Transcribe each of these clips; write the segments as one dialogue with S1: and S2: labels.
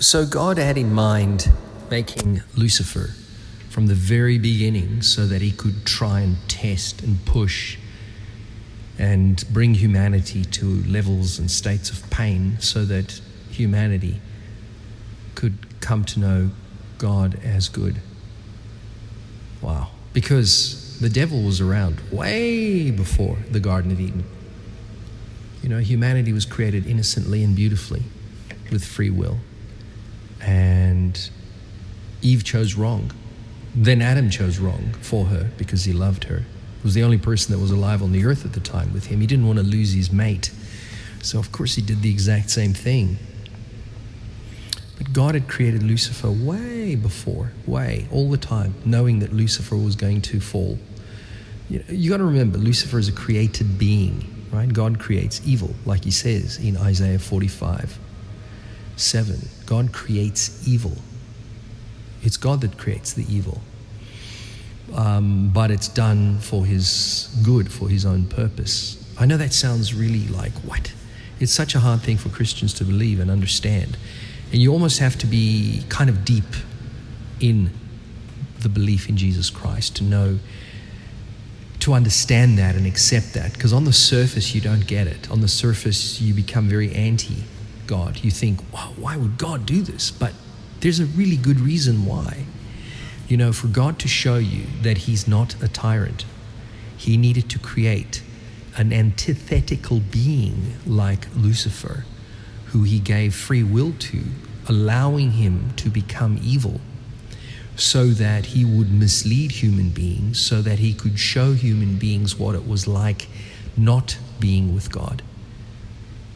S1: So God had in mind making Lucifer from the very beginning so that he could try and test and push and bring humanity to levels and states of pain so that humanity could come to know God as good. Wow. Because the devil was around way before the Garden of Eden. You know, humanity was created innocently and beautifully with free will. And Eve chose wrong. Then Adam chose wrong for her because he loved her. He was the only person that was alive on the earth at the time with him. He didn't want to lose his mate. So of course he did the exact same thing. But God had created Lucifer way before, all the time, knowing that Lucifer was going to fall. You got to remember, Lucifer is a created being, right? God creates evil, like he says in Isaiah 45:7. God creates evil. It's God that creates the evil. But it's done for his good, for his own purpose. I know that sounds really like, what? It's such a hard thing for Christians to believe and understand. And you almost have to be kind of deep in the belief in Jesus Christ to know, to understand that and accept that. Because on the surface, you don't get it. On the surface, you become very anti-God. You think, wow, why would God do this? But there's a really good reason why. You know, for God to show you that he's not a tyrant, he needed to create an antithetical being like Lucifer, who he gave free will to, allowing him to become evil so that he would mislead human beings, so that he could show human beings what it was like not being with God.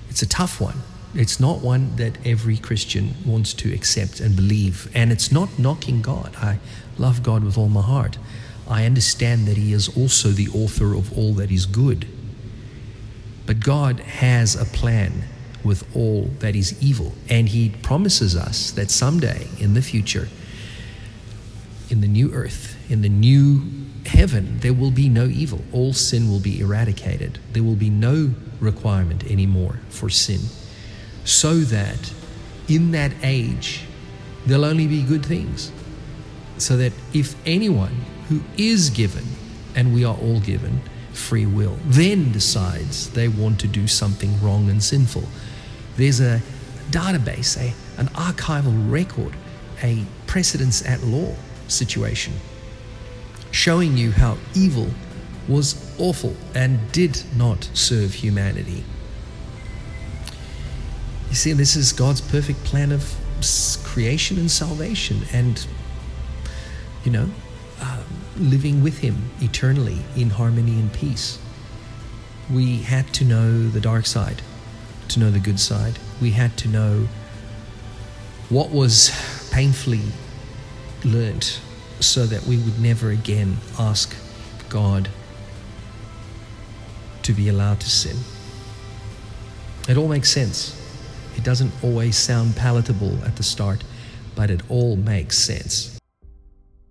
S1: It's a tough one. It's not one that every Christian wants to accept and believe. And it's not knocking God. I love God with all my heart. I understand that he is also the author of all that is good. But God has a plan with all that is evil. And he promises us that someday in the future, in the new earth, in the new heaven, there will be no evil. All sin will be eradicated. There will be no requirement anymore for sin. So that in that age, there'll only be good things. So that if anyone who is given, and we are all given, free will, then decides they want to do something wrong and sinful, there's a database, an archival record, a precedence at law situation showing you how evil was awful and did not serve humanity. You see, this is God's perfect plan of creation and salvation, and living with him eternally in harmony and peace. We had to know the dark side to know the good side. We had to know what was painfully learnt so that we would never again ask God to be allowed to sin. It all makes sense. It doesn't always sound palatable at the start, but it all makes sense.